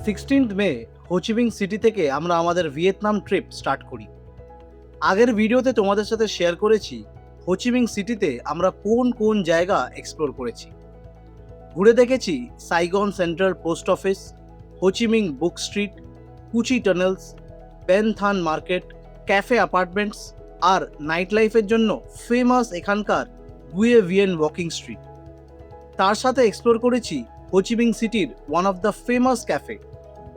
16th মে Ho Chi Minh city থেকে আমরা আমাদের ভিয়েতনাম ট্রিপ স্টার্ট করি। আগের ভিডিওতে তোমাদের সাথে শেয়ার করেছি হোচিমিন সিটিতে আমরা কোন কোন জায়গা এক্সপ্লোর করেছি। ঘুরে দেখেছি Saigon central post office, Ho Chi Minh book street, Cu Chi tunnels, Ben Thanh market, cafe apartments আর নাইট লাইফের জন্য ফেমাস এখানকার গুয়ে ভিয়েন ওয়াকিং স্ট্রিট। তার সাথে এক্সপ্লোর করেছি হোচিমিন সিটির one of the famous cafe,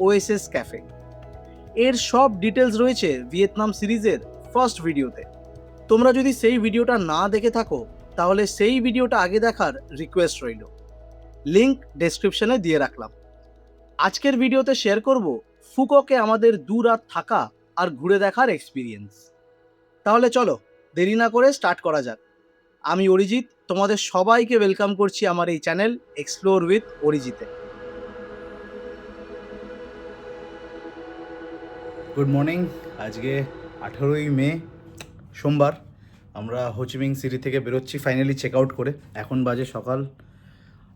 OSS cafe. এর সব ডিটেলস রয়েছে ভিয়েতনাম সিরিজের ফার্স্ট ভিডিওতে। তোমরা যদি সেই ভিডিওটা না দেখে থাকো তাহলে সেই ভিডিওটা আগে দেখার রিকোয়েস্ট রইল, লিংক ডেসক্রিপশনে দিয়ে রাখলাম। আজকের ভিডিওতে শেয়ার করব ফুককে আমাদের 2 রাত থাকা আর ঘুরে দেখার এক্সপিরিয়েন্স। তাহলে চলো দেরি না করে স্টার্ট করা যাক। আমি অরিজিৎ, তোমাদের সবাইকে ওয়েলকাম করছি আমার এই চ্যানেল এক্সপ্লোর উইথ অরিজিতে। Good morning. আজকে 18ই মে, সোমবার। আমরা হোচিমিন সিটি থেকে বেরোচ্ছি ফাইনালি চেক আউট করে। এখন বাজে সকাল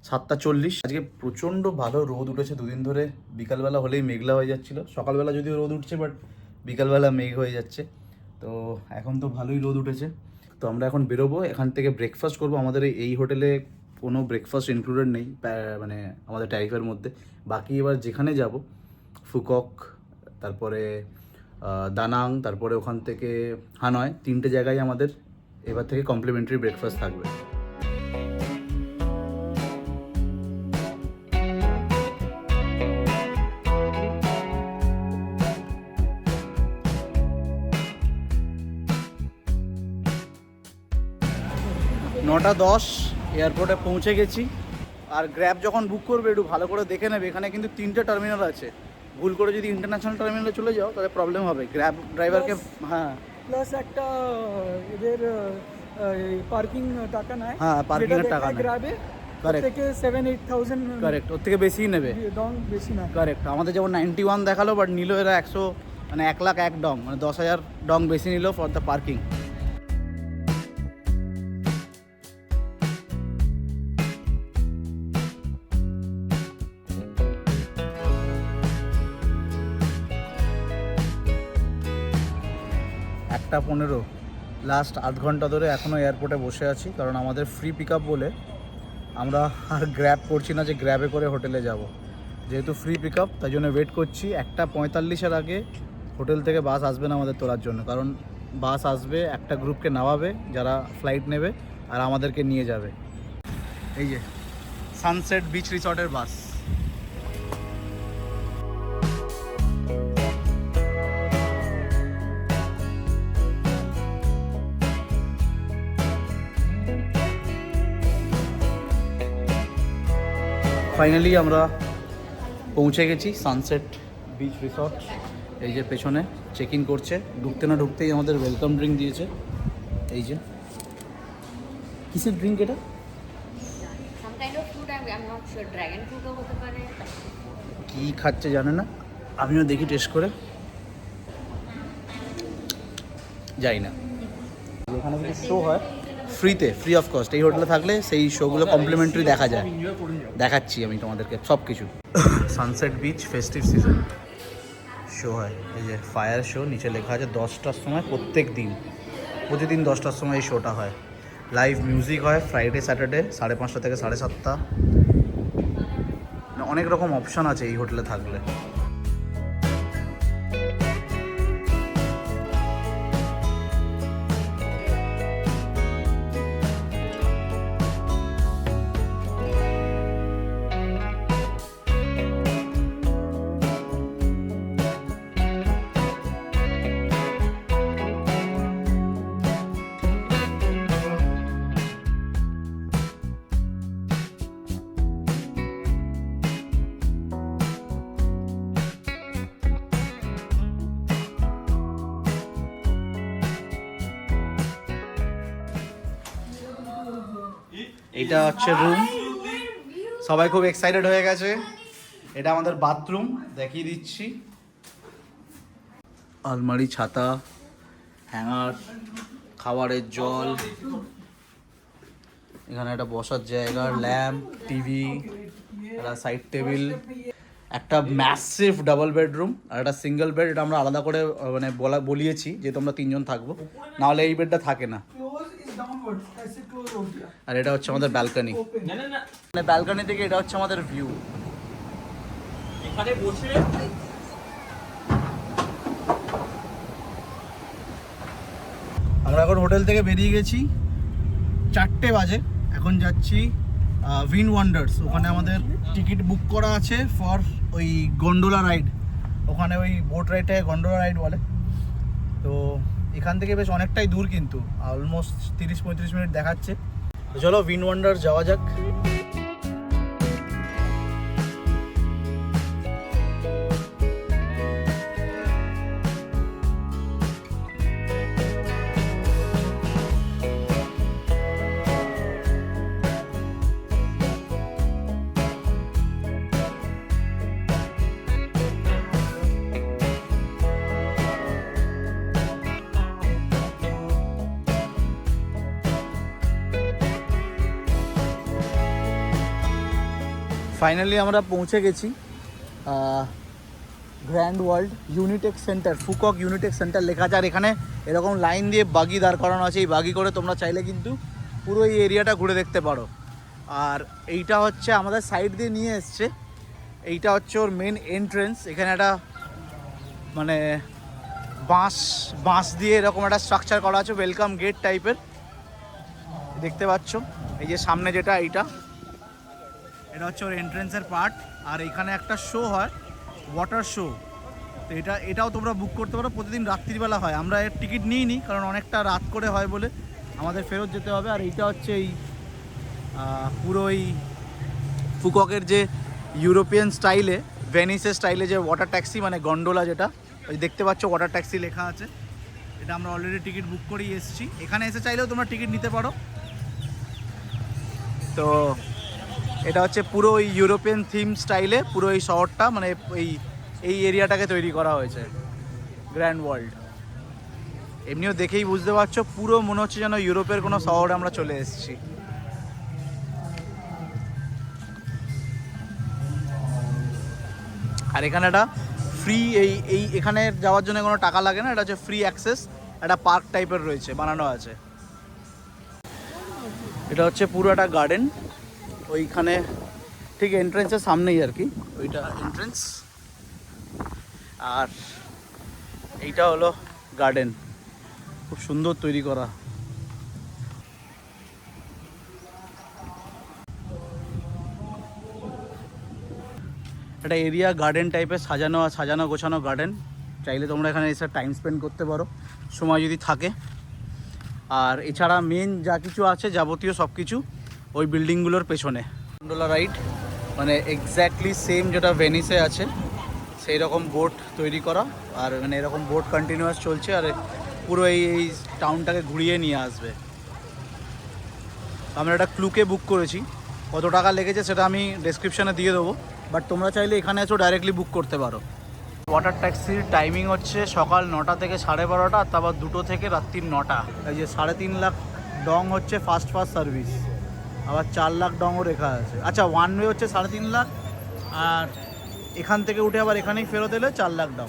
7:40। আজকে প্রচণ্ড ভালো রোদ উঠেছে দুদিন ধরে। বিকালবেলা হলেই মেঘলা হয়ে যাচ্ছিল, সকালবেলা যদিও রোদ উঠছে বাট বিকালবেলা মেঘ হয়ে যাচ্ছে। তো এখন তো ভালোই রোদ উঠেছে। তো আমরা এখন বেরোবো, এখান থেকে ব্রেকফাস্ট করবো। আমাদের এই হোটেলে কোনো ব্রেকফাস্ট ইনক্লুডেড নেই, মানে আমাদের ট্যারিফের মধ্যে। বাকি এবার যেখানে যাব, ফুকক, তারপরে দানাং, তারপরে ওখান থেকে হানয়, 3টে জায়গায় আমাদের এবার থেকে কমপ্লিমেন্টারি ব্রেকফাস্ট থাকবে। নটা 10 এয়ারপোর্টে পৌঁছে গেছি। আর গ্র্যাব যখন বুক করবে একটু ভালো করে দেখে নেবে, এখানে কিন্তু 3টে টার্মিনাল আছে। ভুল করে যদি ইন্টারন্যাশনাল টার্মিনালে চলে যাও তাহলে প্রবলেম হবে। গ্র্যাব ড্রাইভারকে হ্যাঁ প্লাস একটা এদের পার্কিং টাকা নেয়। হ্যাঁ, পার্কিং এর টাকা নেয়। গ্র্যাবে কারেক্ট থেকে 7-8,000 কারেক্ট, ওর থেকে বেশিই নেবে। ডং বেশি না। কারেক্ট, আমাদের যেমন 91 দেখালো বাট নিল এরা 100, মানে 1,01,000 ডং, মানে 10,000 ডং বেশি নিল ফর দ্য পার্কিং। একটা 15, লাস্ট আধ ঘন্টা ধরে এখনও এয়ারপোর্টে বসে আছি, কারণ আমাদের ফ্রি পিক আপ বলে আমরা আর গ্র্যাব করছি না যে গ্র্যাবে করে হোটেলে যাব। যেহেতু ফ্রি পিক আপ তাই জন্য ওয়েট করছি। 1:45-এর আগে হোটেল থেকে বাস আসবে না আমাদের তোলার জন্য, কারণ বাস আসবে, একটা গ্রুপকে নামাবে যারা ফ্লাইট নেবে আর আমাদেরকে নিয়ে যাবে। এই যে সানসেট বিচ রিসর্টের বাস। ফাইনালি আমরা পৌঁছে গেছি সানসেট বিচ রিসর্ট। এই যে পেছনে চেক ইন করছে, ঢুকতে না ঢুকতেই আমাদের ওয়েলকাম ড্রিঙ্ক দিয়েছে। এই যে কিসের ড্রিঙ্ক এটা? Some kind of fruit, I'm not sure. Dragon fruit ও হতে পারে। কি খাচ্ছে জানে না, আমিও দেখি টেস্ট করে। যাই না, এখানে কিছু শো হয় ফ্রিতে, ফ্রি অফ কস্ট। এই হোটেলে থাকলে সেই শোগুলো কমপ্লিমেন্টারি দেখা যায়। দেখাচ্ছি আমি তোমাদেরকে সব কিছু। Sunset beach festive season show হয়। এই যে ফায়ার শো, নিচে লেখা আছে 10টার সময় প্রতিদিন 10টার সময় এই শোটা হয়। লাইভ মিউজিক হয় ফ্রাইডে স্যাটারডে 5:30 থেকে 7:30। অনেক রকম অপশান আছে এই হোটেলে থাকলে। এটা হচ্ছে রুম, সবাই খুব এক্সাইটেড হয়ে গেছে। এটা আমাদের বাথরুম, দেখিয়ে দিচ্ছি। আলমারি, ছাতা, হ্যাঙ্গার, খাবারের জল, এখানে একটা বসার জায়গা, ল্যাম্প, টিভি, একটা সাইড টেবিল, একটা ম্যাসিভ ডাবল বেডরুম আর একটা সিঙ্গেল বেড, এটা আমরা আলাদা করে মানে বলিয়েছি যে তোমরা 3 জন থাকবো, নাহলে এই বেডটা থাকে না। Close is downward. ऐसे close हो गया. আর এটা হচ্ছে আমাদের ব্যালকনি। Open. মানে ব্যালকনি থেকে এটা হচ্ছে আমাদের ভিউ। এখানে বসে আমরা এখন হোটেল থেকে বেরিয়ে গেছি, 4টে বাজে। এখন যাচ্ছি উইন্ড ওয়ান্ডার্স, ওখানে আমাদের টিকিট বুক করা আছে ফর ওই গন্ডোলা রাইড। ওখানে ওই বোট রাইডটাকে গন্ডোলা রাইড বলে। তো এখান থেকে বেশ অনেকটাই দূর, কিন্তু অলমোস্ট 30-35 মিনিট দেখাচ্ছে। তো চলো উইন্ড ওয়ান্ডার্স যাওয়া যাক। ফাইনালি আমরা পৌঁছে গেছি grand world Unitech centre, Phu Quoc Unitech centre লেখা আছে। আর এখানে এরকম লাইন দিয়ে বাগি দাঁড় করানো আছে, এই বাগি করে তোমরা চাইলে কিন্তু পুরো এই এরিয়াটা ঘুরে দেখতে পারো। আর এইটা হচ্ছে আমাদের সাইড দিয়ে নিয়ে এসছে, এইটা হচ্ছে ওর মেন এন্ট্রেন্স। এখানে একটা মানে বাঁশ দিয়ে এরকম একটা স্ট্রাকচার করা আছে, ওয়েলকাম গেট টাইপের, দেখতে পাচ্ছ। এই যে সামনে যেটা, এটা হচ্ছে ওর এন্ট্রেন্সের পার্ট। আর এখানে একটা শো হয়, ওয়াটার শো। তো এটাও তোমরা বুক করতে পারো, প্রতিদিন রাত্রিবেলা হয়। আমরা এর টিকিট নিইনি, কারণ অনেকটা রাত করে হয় বলে আমাদের ফেরত যেতে হবে। আর এইটা হচ্ছে এই পুরো এই ফুককের যে ইউরোপিয়ান স্টাইলে, ভেনিসের স্টাইলে যে ওয়াটার ট্যাক্সি, মানে গন্ডোলা, যেটা ওই দেখতে পাচ্ছ ওয়াটার ট্যাক্সি লেখা আছে, এটা আমরা অলরেডি টিকিট বুক করেই এসেছি। এখানে এসে চাইলেও তোমরা টিকিট নিতে পারো। তো এটা হচ্ছে পুরো ওই ইউরোপিয়ান থিম স্টাইলে পুরো এই শহরটা, মানে এই এরিয়াটাকে তৈরি করা হয়েছে, গ্র্যান্ড ওয়ার্ল্ড। এমনিও দেখেই বুঝতে পারছো, পুরো মনে হচ্ছে যেন ইউরোপের কোনো শহরে আমরা চলে এসেছি। আর এখানে একটা ফ্রি এখানে যাওয়ার জন্য কোনো টাকা লাগে না, এটা হচ্ছে ফ্রি অ্যাক্সেস, একটা পার্ক টাইপের রয়েছে, বানানো আছে। এটা হচ্ছে পুরো একটা গার্ডেন, ওইখানে ঠিক এন্ট্রেন্সের সামনেই আর কি, ওইটা এন্ট্রেন্স। আর এইটা হলো গার্ডেন, খুব সুন্দর তৈরি করা। একটা এরিয়া গার্ডেন টাইপের সাজানো গোছানো গার্ডেন। চাইলে তোমরা এখানে এসে টাইম স্পেন্ড করতে পারো, সময় যদি থাকে। আর এছাড়া মেন যা কিছু আছে যাবতীয় সব কিছু ওই বিল্ডিংগুলোর পেছনে। গন্ডোলা রাইড মানে এক্স্যাক্টলি সেম যেটা ভেনিসে আছে সেই রকম বোট তৈরি করা। আর মানে এরকম বোট কন্টিনিউয়াস চলছে, আর পুরো এই টাউনটাকে ঘুরিয়ে নিয়ে আসবে। আমরা একটা ক্লুকে বুক করেছি, কত টাকা লেগেছে সেটা আমি ডেসক্রিপশানে দিয়ে দেবো, বাট তোমরা চাইলে এখানে এসেও ডাইরেক্টলি বুক করতে পারো। ওয়াটার ট্যাক্সির টাইমিং হচ্ছে সকাল 9টা থেকে 12:30, তারপর 2টো থেকে রাত্রির 9টা। এই যে 3.5 লাখ ডং হচ্ছে ফার্স্ট সার্ভিস, আবার 4 লাখ ডংও রেখা আছে। আচ্ছা, ওয়ান ওয়ে হচ্ছে 3.5 লাখ, আর এখান থেকে উঠে আবার এখানেই ফেরত এলে 4 লাখ ডং।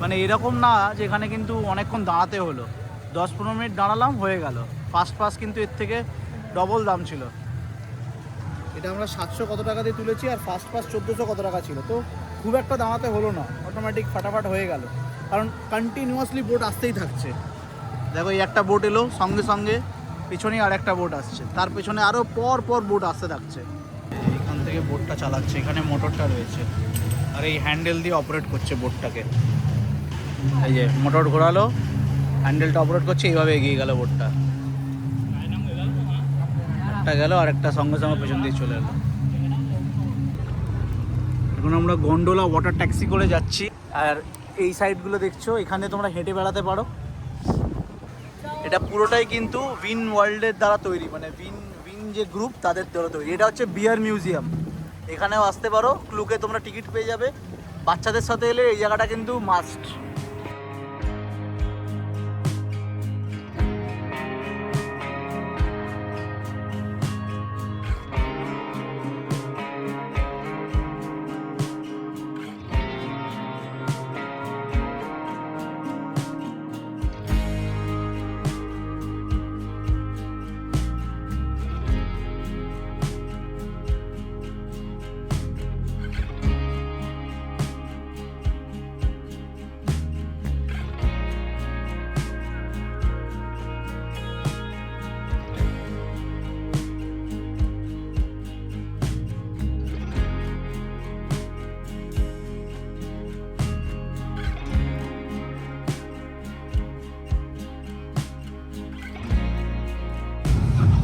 মানে এরকম না যে এখানে কিন্তু অনেকক্ষণ দাঁড়াতে হলো, 10-15 মিনিট দাঁড়ালাম হয়ে গেল। ফার্স্ট পাস কিন্তু এর থেকে ডবল দাম ছিল। এটা আমরা 700 কত টাকা দিয়ে তুলেছি, আর ফার্স্ট পাস 1400 কত টাকা ছিল। তো খুব একটা দাঁড়াতে হলো না, অটোমেটিক ফাটাফাট হয়ে গেল, কারণ কন্টিনিউয়াসলি বোট আসতেই থাকছে। দেখো এই একটা বোট এলো, সঙ্গে সঙ্গে পেছনেই আর একটা বোট আসছে, তার পেছনে আরও পর বোট আসতে থাকছে। এখান থেকে বোটটা চালাচ্ছে, এখানে মোটরটা রয়েছে, আর এই হ্যান্ডেল দিয়ে অপারেট করছে বোটটাকে। এই যে মোটর ঘোরালো, হ্যান্ডেলটা অপারেট করছে, এইভাবে এগিয়ে গেল বোটটা। একটা গেল, আর একটা সঙ্গে সঙ্গে পেছন দিয়ে চলে এলো। এখন আমরা গন্ডোলা ওয়াটার ট্যাক্সি করে যাচ্ছি। আর এই সাইডগুলো দেখছো, এখানে তোমরা হেঁটে বেড়াতে পারো। এটা পুরোটাই কিন্তু উইন ওয়ার্ল্ডের দ্বারা তৈরি, মানে উইন যে গ্রুপ তাদের দ্বারা তৈরি। এটা হচ্ছে বিয়ার মিউজিয়াম, এখানেও আসতে পারো। ক্লুকে তোমরা টিকিট পেয়ে যাবে। বাচ্চাদের সাথে এলে এই জায়গাটা কিন্তু মাস্ট।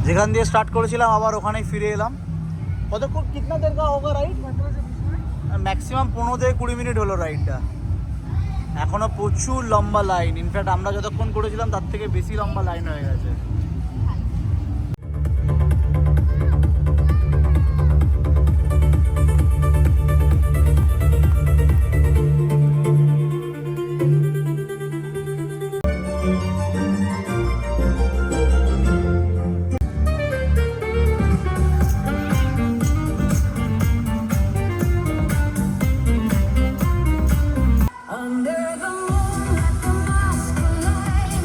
যেখান দিয়ে স্টার্ট করেছিলাম আবার ওখানেই ফিরে এলাম। কতক্ষণ কিতনা দের কা হোগা রাইড? ম্যাক্সিমাম 15 থেকে 20 মিনিট হলো রাইডটা। এখনো প্রচুর লম্বা লাইন, ইনফ্যাক্ট আমরা যতক্ষণ করেছিলাম তার থেকে বেশি লম্বা লাইন হয়ে গেছে। Under the moon, let the mask align.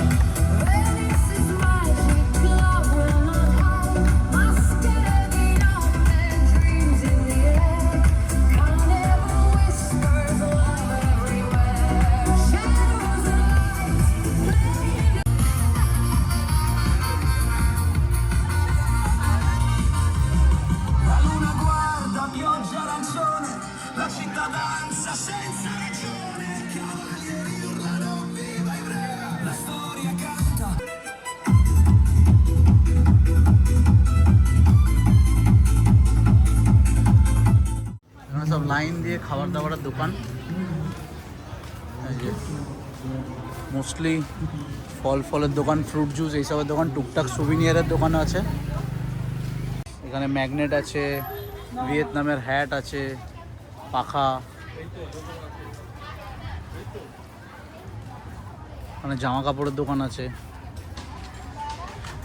Venice is magic, love will not hide. Masquerade beyond and dreams in the air. Carnival whispers, love everywhere. Shadows and lights playing. La luna guarda pioggia arancione, la città danza senza ragione. Cavalieri urlano viva Ivrea, la storia canta. এখানে সব line দিয়ে খাবার দাবারের দোকান, mostly ফলের দোকান, fruit juice এইসবের দোকান, টুকটাক সুভিনিয়ারের দোকান আছে। এখানে ম্যাগনেট আছে, ভিয়েতনামের হ্যাট আছে, পাখা, এখানে জামা কাপড়ের দোকান আছে।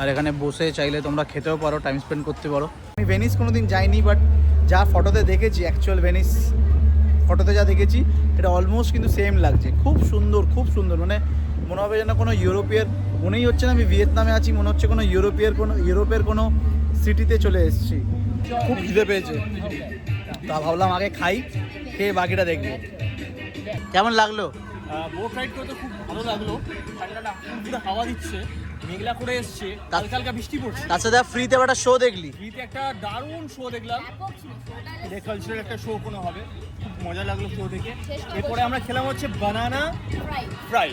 আর এখানে বসে চাইলে তোমরা খেতেও পারো, টাইম স্পেন্ড করতে পারো। আমি ভেনিস কোনোদিন যাইনি, বাট যা ফটোতে দেখেছি, অ্যাকচুয়াল ভেনিস ফটোতে যা দেখেছি এটা অলমোস্ট কিন্তু সেম লাগছে। খুব সুন্দর, খুব সুন্দর, মানে মনে হবে যেন কোনো ইউরোপের, মনেই হচ্ছে না আমি ভিয়েতনামে আছি, মনে হচ্ছে কোনো ইউরোপের কোনো সিটিতে চলে এসেছি। খুব খিদে পেয়েছে, তা ভাবলাম আগে খাই, খেয়ে বাকিটা দেখবো। কেমন লাগলো? বোট রাইড করতে খুব ভালো লাগলো। ঠান্ডাটা পুরো হাওয়া দিচ্ছে, মেঘলা করে এসছে, হালকা হালকা বৃষ্টি পড়ছে। তার সাথে ফ্রিতে একটা শো দেখলি? ফ্রিতে একটা দারুণ শো দেখলাম, এটা কালচারাল একটা শো কোনো হবে, খুব মজা লাগলো শো দেখে। এরপরে আমরা খেলাম হচ্ছে বানানা ফ্রাই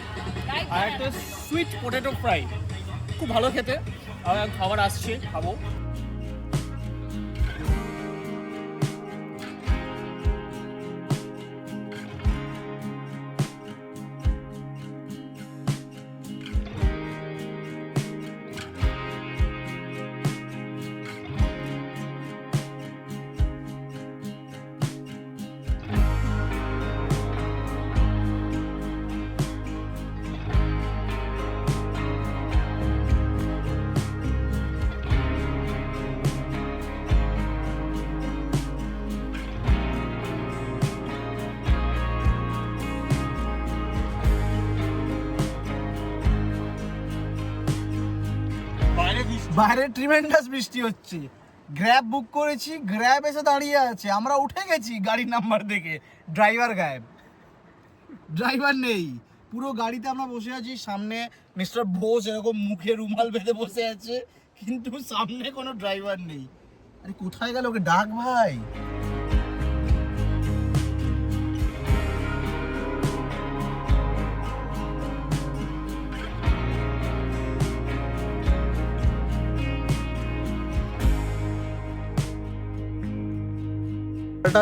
আর একটা সুইট পটেটো ফ্রাই, খুব ভালো খেতে। আর খাবার আসছে, খাবো। বাইরে ট্রিমেন্ডাস বৃষ্টি হচ্ছে। গ্র্যাব বুক করেছি, গ্র্যাব এসে দাঁড়িয়ে আছে, আমরা উঠে গেছি গাড়ির নাম্বার দেখে, ড্রাইভার গায়েব, ড্রাইভার নেই। পুরো গাড়িতে আমরা বসে আছি, সামনে মিস্টার বোস এরকম মুখে রুমাল বেঁধে বসে আছে, কিন্তু সামনে কোনো ড্রাইভার নেই। আরে কোথায় গেল, ওকে ডাক ভাই।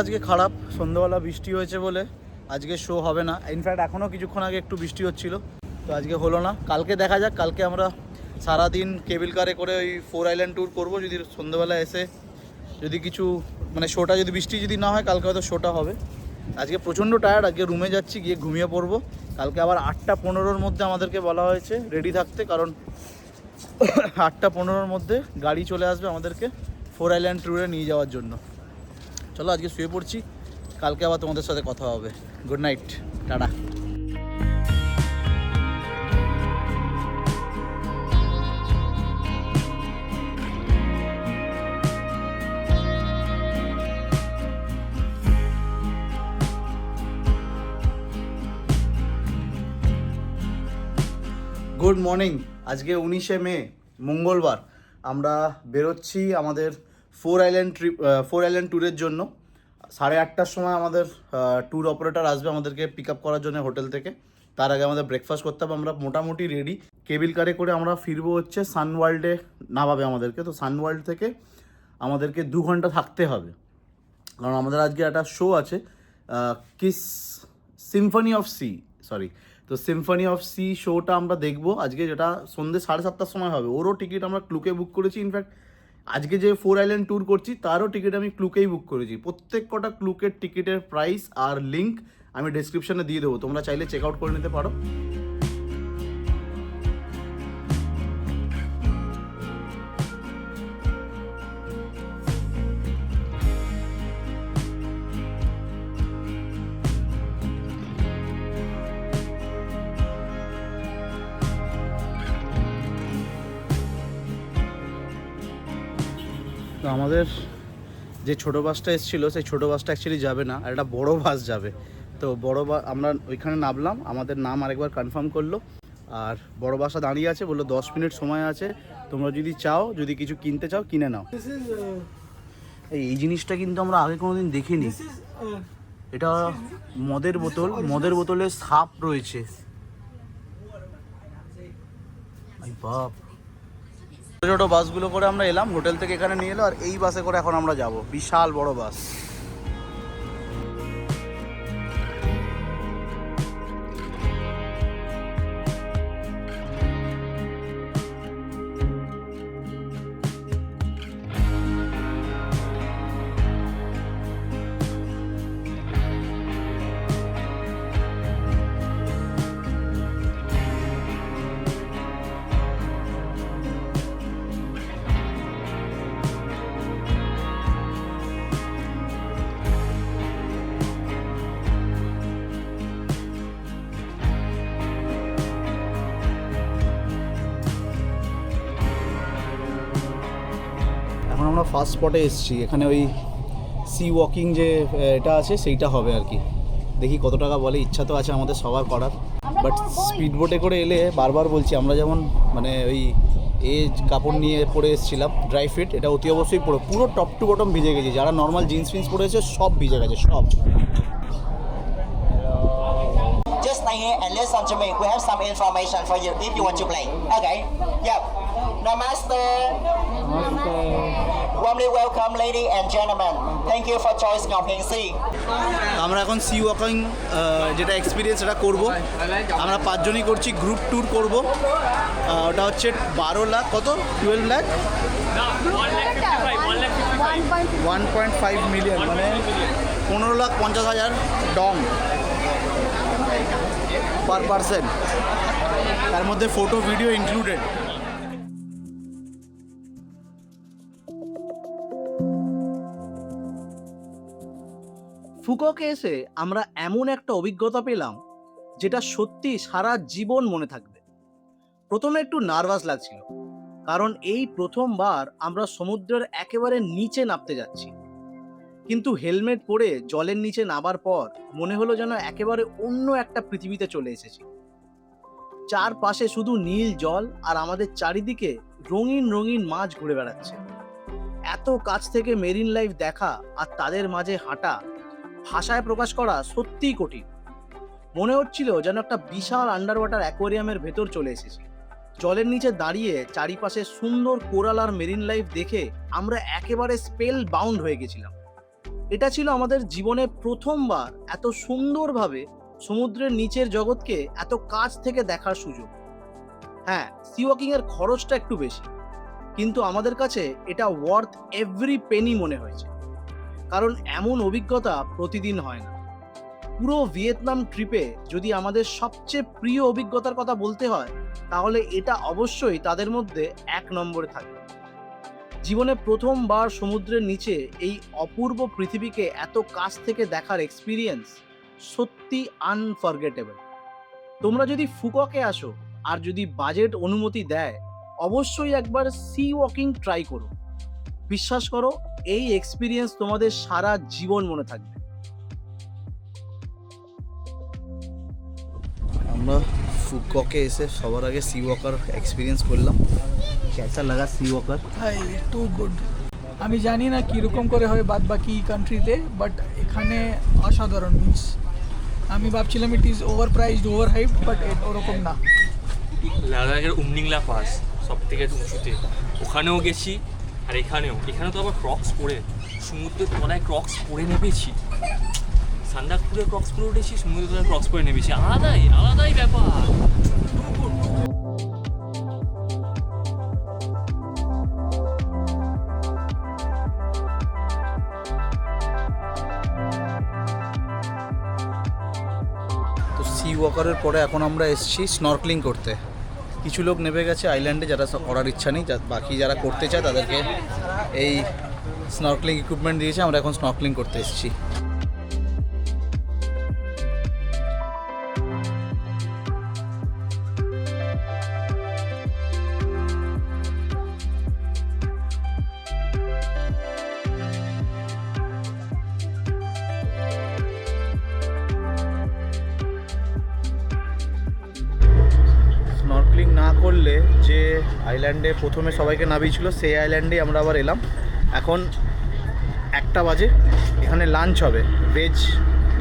আজকে খারাপ, সন্ধ্যাবেলা বৃষ্টি হয়েছে বলে আজকে শো হবে না। ইনফ্যাক্ট এখনও কিছুক্ষণ আগে একটু বৃষ্টি হচ্ছিল, তো আজকে হলো না। কালকে দেখা যাক, কালকে আমরা সারাদিন কেবিল কারে করে ওই 4 আইল্যান্ড ট্যুর করবো। যদি সন্ধ্যাবেলা এসে যদি কিছু মানে শোটা, যদি বৃষ্টি যদি না হয়, কালকে হয়তো শোটা হবে। আজকে প্রচণ্ড টায়ার্ড, আজকে রুমে যাচ্ছি, গিয়ে ঘুমিয়ে পড়বো। কালকে আবার 8:15-র মধ্যে আমাদেরকে বলা হয়েছে রেডি থাকতে, কারণ 8:15-র মধ্যে গাড়ি চলে আসবে আমাদেরকে 4 আইল্যান্ড ট্যুরে নিয়ে যাওয়ার জন্য। চলো আজকে শুয়ে পড়ছি, কালকে আবার তোমাদের সাথে কথা হবে। Good night, tata. Good morning. আজকে 19শে মে, মঙ্গলবার। আমরা বেরোচ্ছি আমাদের 4 আইল্যান্ড ট্যুরের জন্য। 8:30টার সময় আমাদের ট্যুর অপারেটর আসবে আমাদেরকে পিক আপ করার জন্য হোটেল থেকে। তার আগে আমাদের ব্রেকফাস্ট করতে হবে। আমরা মোটামুটি রেডি। কেবিল কারে করে আমরা ফিরবো হচ্ছে সানওয়ার্ল্ডে নামাবে আমাদেরকে। তো সানওয়ার্ল্ড থেকে আমাদেরকে 2 ঘন্টা থাকতে হবে, কারণ আমাদের আজকে একটা শো আছে কিস সিম্ফনি অফ সি, তো সিম্ফনি অফ সি শোটা আমরা দেখবো আজকে, যেটা সন্ধ্যে 7:30টার সময় হবে। ওরও টিকিট আমরা ক্লুকে বুক করেছি। ইনফ্যাক্ট আজকে যে 4 আইল্যান্ড ট্যুর করছি তারও টিকিট আমি ক্লুকেই বুক করেছি। প্রত্যেক কটা ক্লুকের টিকিটের প্রাইস আর লিঙ্ক আমি ডেসক্রিপশনে দিয়ে দেবো, তোমরা চাইলে চেক আউট করে নিতে পারো। তো আমাদের যে ছোটো বাসটা এসেছিলো সেই ছোটো বাসটা অ্যাকচুয়ালি যাবে না, আর একটা বড়ো বাস যাবে। তো বড়ো বাস আমরা ওইখানে নামলাম, আমাদের নাম আরেকবার কনফার্ম করলো, আর বড়ো বাসটা দাঁড়িয়ে আছে, বললো 10 মিনিট সময় আছে, তোমরা যদি চাও, যদি কিছু কিনতে চাও কিনে নাও। এই জিনিসটা কিন্তু আমরা আগে কোনোদিন দেখিনি। এটা মদের বোতল, মদের বোতলে সাপ রয়েছে। বাপ, ছোটো ছোটো বাসগুলো করে আমরা এলাম, হোটেল থেকে এখানে নিয়ে এলো, আর এই বাসে করে এখন আমরা যাব। বিশাল বড় বাস। এখন আমরা ফার্স্ট স্পটে এসেছি, এখানে ওই সি ওয়াকিং যে এটা আছে সেইটা হবে আর কি। দেখি কত টাকা বলে, ইচ্ছা তো আছে আমাদের সবার করার, বাট স্পিড বোটে করে এলে বারবার বলছি, আমরা যেমন মানে ওই কাপড় নিয়ে পরে এসেছিলাম ড্রাই ফিট, এটা অতি অবশ্যই পুরো টপ টু বটম ভিজে গেছে। যারা নর্মাল জিন্স ফিন্স পরেছে সব ভিজে গেছে, সব। Just stay here and listen to me. We have some information for you if you want to play. Okay. Yep. Namaste. Warmly welcome, ladies and gentlemen. Thank you for choosing Ngọc Sea. আমরা এখন C walking যেটা experience এটা করব। আমরা 5 জনই করছি, group tour করব। ওটা হচ্ছে 12 লাখ, কত 12 লাখ 1.5 মিলিয়ন, মানে 15,50,000 ডং পার পারসন, তার মধ্যে ফটো ভিডিও ইনক্লুডেড। ফুককে এসে আমরা এমন একটা অভিজ্ঞতা পেলাম যেটা সত্যি সারা জীবন মনে থাকবে। প্রথমে একটু নার্ভাস লাগছিল, কারণ এই প্রথমবার আমরা সমুদ্রের একেবারে নিচে নামতে যাচ্ছি। কিন্তু হেলমেট পরে জলের নিচে নামার পর মনে হলো যেন একেবারে অন্য একটা পৃথিবীতে চলে এসেছি। চারপাশে শুধু নীল জল, আর আমাদের চারিদিকে রঙিন রঙিন মাছ ঘুরে বেড়াচ্ছে। এত কাছ থেকে মেরিন লাইফ দেখা আর তাদের মাঝে হাঁটা, ভাষায় প্রকাশ করা সত্যিই কঠিন। মনে হচ্ছিল যেন একটা বিশাল আন্ডার ওয়াটার অ্যাকোয়ারিয়ামের ভেতর চলে এসেছি। জলের নিচে দাঁড়িয়ে চারিপাশে সুন্দর কোরাল আর মেরিন লাইফ দেখে আমরা একেবারে স্পেল বাউন্ড হয়ে গেছিলাম। এটা ছিল আমাদের জীবনে প্রথমবার এত সুন্দরভাবে সমুদ্রের নিচের জগৎকে এত কাছ থেকে দেখার সুযোগ। হ্যাঁ, সি ওয়াকিং এর খরচটা একটু বেশি, কিন্তু আমাদের কাছে এটা ওয়ার্থ এভরি পেনি মনে হয়েছে, কারণ এমন অভিজ্ঞতা প্রতিদিন হয় না। পুরো ভিয়েতনাম ট্রিপে যদি আমাদের সবচেয়ে প্রিয় অভিজ্ঞতার কথা বলতে হয়, তাহলে এটা অবশ্যই তাদের মধ্যে 1 নম্বরে থাকবে। জীবনে প্রথমবার সমুদ্রের নিচে এই অপূর্ব পৃথিবীকে এত কাছ থেকে দেখার এক্সপিরিয়েন্স সত্যি আনফরগেটেবল। তোমরা যদি ফুককে আসো আর যদি বাজেট অনুমতি দেয়, অবশ্যই একবার সি ওয়াকিং ট্রাই করো। বিশ্বাস করো, এই এক্সপিরিয়েন্স তোমাদের সারা জীবন মনে থাকবে। আমরা ফুককে এসে সবার আগে সি ওয়াকার এক্সপিরিয়েন্স করলাম। কেসা লাগা সি ওয়াকার? ভাই টু গুড। আমি জানি না কীরকম করে হয় বাদ বাকি কান্ট্রিতে, বাট এখানে অসাধারণ। মিন্স আমি ভাবছিলাম it is over priced, over hyped, but ওরকম না। লাদাখের উমনিংলা পাস সব থেকে উঁচুতে, ওখানেও গেছি। আর এখানেও তো আবার ক্রক্স পরে, সমুদ্রের তলায় ক্রক্স পরে নেমেছি। সান্দাকপুরে ক্রক্স পরে উঠেছি, সমুদ্রের তলায় ক্রক্স পরে নেমেছি। আলাদাই ব্যাপার। তো সি ওয়াকারের পরে এখন আমরা এসেছি স্নর্কলিং করতে। কিছু লোক নেমে গেছে আইল্যান্ডে, যারা করার ইচ্ছা নেই, বাকি যারা করতে চায় তাদেরকে এই স্নর্কলিং ইকুইপমেন্ট দিয়েছে। আমরা এখন স্নর্কলিং করতে এসেছি। স্নর্কলিং না করলে যে আইল্যান্ডে প্রথমে সবাইকে নামিয়েছিল সেই আইল্যান্ডেই আমরা আবার এলাম। এখন 1টা বাজে, এখানে লাঞ্চ হবে। ভেজ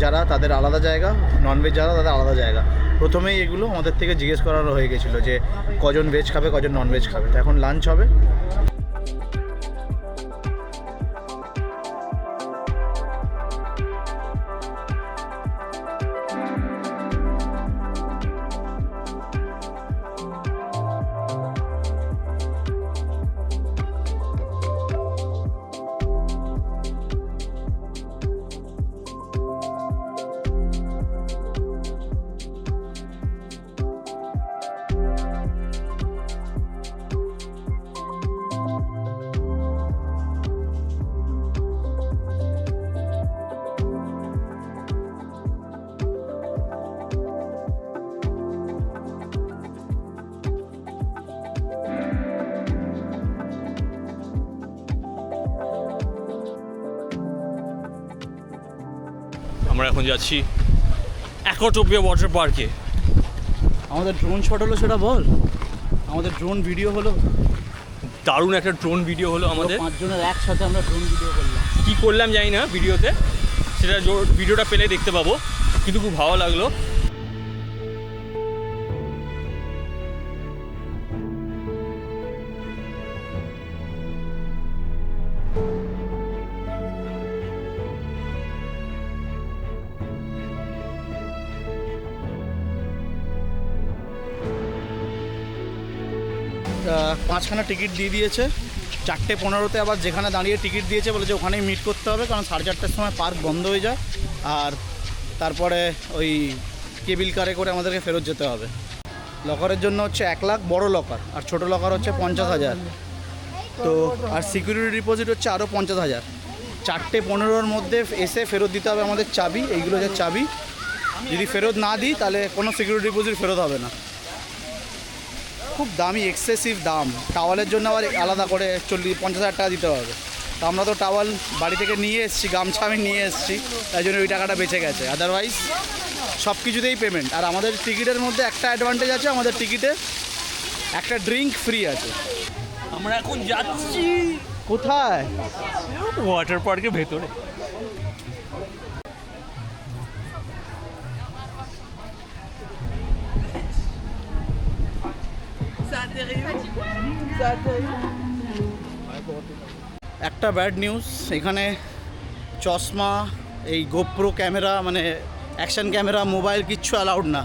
যারা তাদের আলাদা জায়গা, ননভেজ যারা তাদের আলাদা জায়গা। প্রথমেই এগুলো আমাদের থেকে জিজ্ঞেস করানো হয়ে গেছিলো যে কজন ভেজ খাবে কজন ননভেজ খাবে। তো এখন লাঞ্চ হবে। আমরা এখন যাচ্ছি অ্যাকোটোপিয়া ওয়াটার পার্কে। আমাদের ড্রোন শট হলো সেটা বল, আমাদের ড্রোন ভিডিও হলো, দারুণ একটা ড্রোন ভিডিও হলো আমাদের। 5 জনের একসাথে আমরা ড্রোন ভিডিও করলাম। কি করলাম জানি না ভিডিওতে, সেটা ভিডিওটা পেলে দেখতে পাবো, কিন্তু খুব ভালো লাগলো। পাঁচখানা টিকিট দিয়ে দিয়েছে। 4:15-তে আবার যেখানে দাঁড়িয়ে টিকিট দিয়েছে বলে যে ওখানেই মিট করতে হবে, কারণ 4:30-টার সময় পার্ক বন্ধ হয়ে যায়। আর তারপরে ওই কেবিল কারে করে আমাদেরকে ফেরত যেতে হবে। লকারের জন্য হচ্ছে 1 লাখ বড় লকার, আর ছোট লকার হচ্ছে 50,000। তো আর সিকিউরিটি ডিপোজিট হচ্ছে আরও 50,000। 4:15-র মধ্যে এসে ফেরত দিতে হবে আমাদের চাবি। এইগুলো যে চাবি, যদি ফেরত না দিই তাহলে কোনো সিকিউরিটি ডিপোজিট ফেরত হবে না। খুব দামি, এক্সেসিভ দাম। টাওয়ালের জন্য আবার আলাদা করে 50,000 টাকা দিতে হবে। তো আমরা তো টাওয়াল বাড়ি থেকে নিয়ে এসেছি, গামছা আমি নিয়ে এসেছি, তাই জন্য ওই টাকাটা বেঁচে গেছে। আদারওয়াইজ সব কিছুতেই পেমেন্ট। আর আমাদের টিকিটের মধ্যে একটা অ্যাডভান্টেজ আছে, আমাদের টিকিটে একটা ড্রিঙ্ক ফ্রি আছে। আমরা এখন যাচ্ছি কোথায়? ওয়াটার পার্কের ভেতরে। একটা ব্যাড নিউজ, এখানে চশমা, এই গোপ্রো ক্যামেরা, মানে অ্যাকশন ক্যামেরা, মোবাইল কিচ্ছু অ্যালাউড না।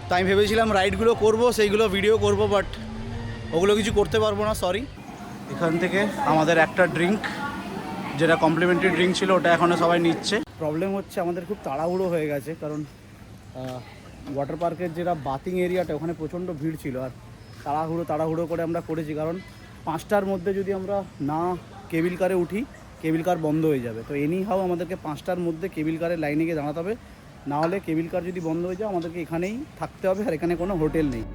তাই আমি ভেবেছিলাম রাইডগুলো করব, সেইগুলো ভিডিও করব, বাট ওগুলো কিছু করতে পারবো না, সরি। এখান থেকে আমাদের একটা ড্রিঙ্ক, যেটা কমপ্লিমেন্টারি ড্রিঙ্ক ছিল, ওটা এখনও সবাই নিচ্ছে। প্রবলেম হচ্ছে আমাদের খুব তাড়াহুড়ো হয়ে গেছে, কারণ ওয়াটার পার্কের যেটা বাথিং এরিয়াটা, ওখানে প্রচণ্ড ভিড় ছিল। আর তাড়াহুড়ো করে আমরা করেছি, কারণ 5টার মধ্যে যদি আমরা না কেবিল কারে উঠি, কেবিল কার বন্ধ হয়ে যাবে। তো এনি হাও আমাদেরকে 5টার মধ্যে কেবিল কারের লাইনে গিয়ে দাঁড়াতে হবে, না হলে কেবিল কার যদি বন্ধ হয়ে যায় আমাদেরকে এখানেই থাকতে হবে, আর এখানে কোনো হোটেল নেই।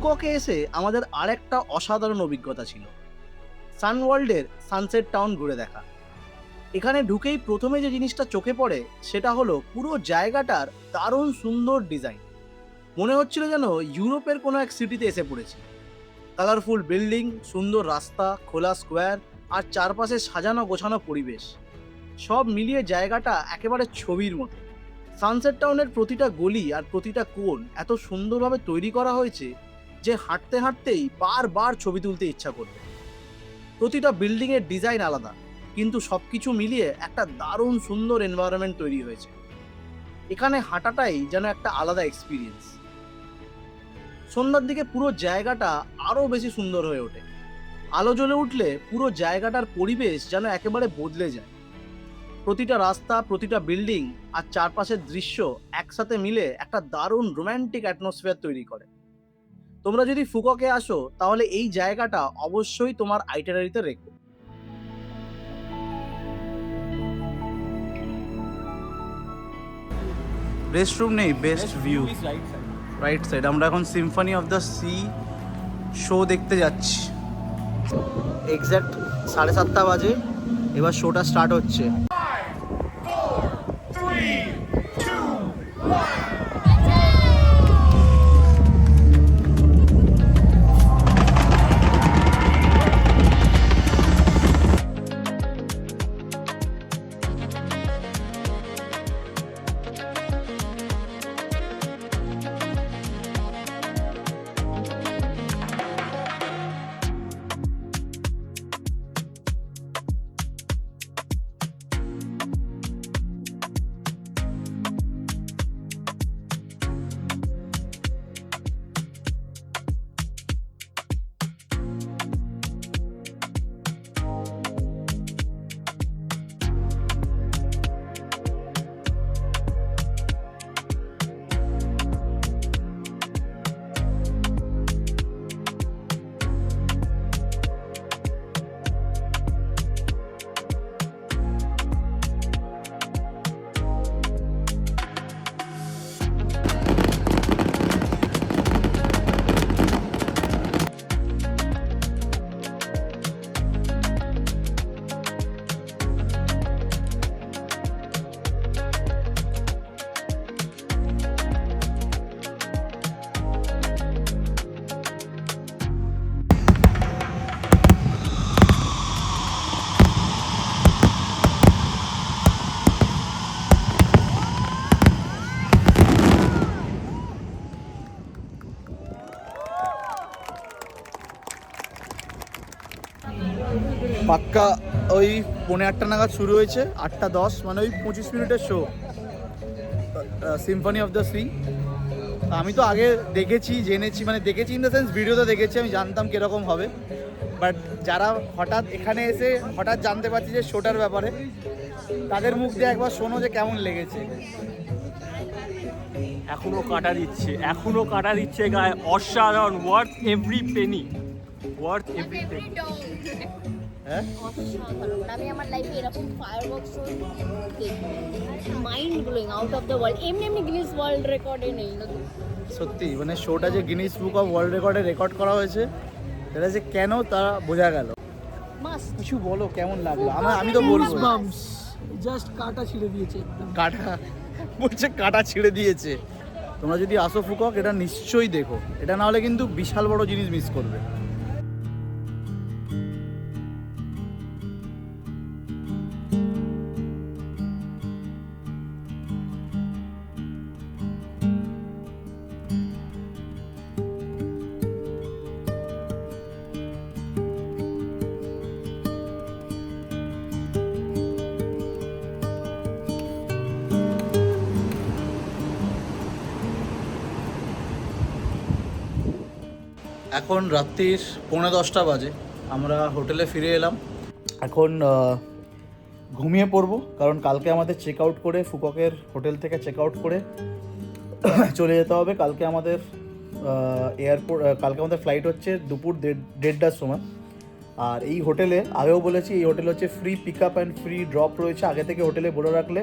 ফুককে এসে আমাদের আরেকটা অসাধারণ অভিজ্ঞতা ছিল সানওয়ার্ল্ডের সানসেট টাউন ঘুরে দেখা। এখানে ঢুকেই প্রথমে যে জিনিসটা চোখে পড়ে সেটা হলো পুরো জায়গাটার দারুণ সুন্দর ডিজাইন। মনে হচ্ছিল যেন ইউরোপের কোনো এক সিটিতে এসে পড়েছি। কালারফুল বিল্ডিং, সুন্দর রাস্তা, খোলা স্কোয়ার আর চারপাশে সাজানো গোছানো পরিবেশ, সব মিলিয়ে জায়গাটা একেবারে ছবির মতো। সানসেট টাউনের প্রতিটা গলি আর প্রতিটা কোণ এত সুন্দরভাবে তৈরি করা হয়েছে যে হাঁটতে হাঁটতেই বারবার ছবি তুলতে ইচ্ছা করবে। প্রতিটা বিল্ডিংয়ের ডিজাইন আলাদা, কিন্তু সব কিছু মিলিয়ে একটা দারুণ সুন্দর এনভায়রনমেন্ট তৈরি হয়েছে। এখানে হাঁটাটাই যেন একটা আলাদা এক্সপিরিয়েন্স। সন্ধ্যার দিকে পুরো জায়গাটা আরও বেশি সুন্দর হয়ে ওঠে। আলো জ্বলে উঠলে পুরো জায়গাটার পরিবেশ যেন একেবারে বদলে যায়। প্রতিটা রাস্তা, প্রতিটা বিল্ডিং আর চারপাশের দৃশ্য একসাথে মিলে একটা দারুণ রোম্যান্টিক অ্যাটমসফিয়ার তৈরি করে। তোমরা যদি ফুককে আসো তাহলে এই জায়গাটা অবশ্যই তোমার আইটারারিতে রেখো। রেস্টরুম নেই, বেস্ট ভিউ রাইট সাইড। আমরা এখন Symphony of the sea show দেখতে যাচ্ছি। এক্স্যাক্ট 7:30 বাজে, এবার শোটা স্টার্ট হচ্ছে। পাক্কা ওই 8:45 নাগাদ শুরু হয়েছে, 8:10, মানে ওই 25 মিনিটের show, Symphony of the sea. আমি তো আগে দেখেছি, জেনেছি, মানে দেখেছি ইন দ্য সেন্স ভিডিওতে দেখেছি, আমি জানতাম কীরকম হবে। বাট যারা হঠাৎ এখানে এসে হঠাৎ জানতে পারছি যে শোটার ব্যাপারে, তাদের মুখ দিয়ে একবার শোনো যে কেমন লেগেছে। এখনো কাটা দিচ্ছে গায়ে, অসাধারণ, worth every Penney, worth every Penney. হ্যাঁ, অসাধারণ। আমি আমার লাইফে এরকম ফায়ারওয়ার্কস শো দেখি, mind blowing, out of the world. এমনি গিনিস ওয়ার্ল্ড রেকর্ডে নেই না তো। সত্যি মানে শোটা যে গিনিস বুক অফ ওয়ার্ল্ড রেকর্ডে রেকর্ড করা হয়েছে, এটা যে কেন তা বোঝা গেল। মাস্ট। কিছু বলো, কেমন লাগলো? আমি তো বলবো বাম্পস, জাস্ট কাটা ছিঁড়ে দিয়েছে একদম। কাটা ছিঁড়ে দিয়েছে। তোমরা যদি আসো ফুকক, এটা নিশ্চয়ই দেখো, এটা না হলে কিন্তু বিশাল বড় জিনিস মিস করবে। এখন রাত্রির 9:30 বাজে, আমরা হোটেলে ফিরে এলাম। এখন ঘুমিয়ে পড়বো, কারণ কালকে আমাদের চেক আউট করে, ফুককের হোটেল থেকে চেক আউট করে চলে যেতে হবে। কালকে আমাদের কালকে আমাদের ফ্লাইট হচ্ছে দুপুর 1:30টার সময়। আর এই হোটেলে আগেও বলেছি, এই হোটেল হচ্ছে free pick up and free drop রয়েছে। আগে থেকে হোটেলে বলে রাখলে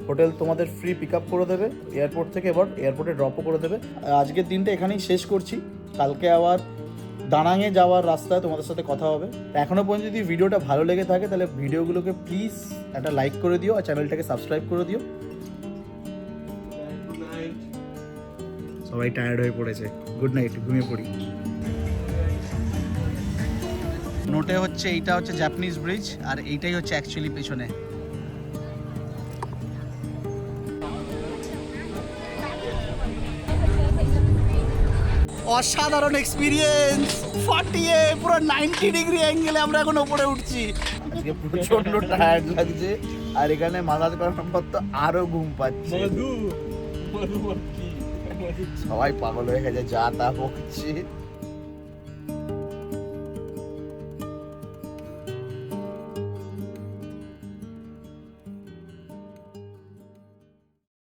হোটেল তোমাদের ফ্রি পিক আপ করে দেবে এয়ারপোর্ট থেকে, এবার এয়ারপোর্টে ড্রপও করে দেবে। আজকের দিনটা এখানেই শেষ করছি। কালকে আবার দানাঙে যাওয়ার রাস্তায় তোমাদের সাথে কথা হবে। এখনও পর্যন্ত যদি ভিডিওটা ভালো লেগে থাকে তাহলে ভিডিওগুলোকে প্লিজ একটা লাইক করে দিও আর চ্যানেলটাকে সাবস্ক্রাইব করে দিও। সবাই টায়ার্ড হয়ে পড়েছে, গুড নাইট, ঘুমিয়ে পড়ি। নোটে হচ্ছে এইটা হচ্ছে জাপানিজ ব্রিজ আর এইটাই হচ্ছে অ্যাকচুয়ালি পেছনে। অসাধারণ এক্সপিরিয়েন্স, ফাটিয়ে পুরো 90 ডিগ্রি অ্যাঙ্গেলে আমরা এখন ওপরে উঠছি। আজকে প্রচন্ড টায়ার্ড লাগছে আর এখানে মাসাজ করানোর পর তো আরো ঘুম পাচ্ছে। সবাই পাগল হয়ে গেছে, যা তা বকছে।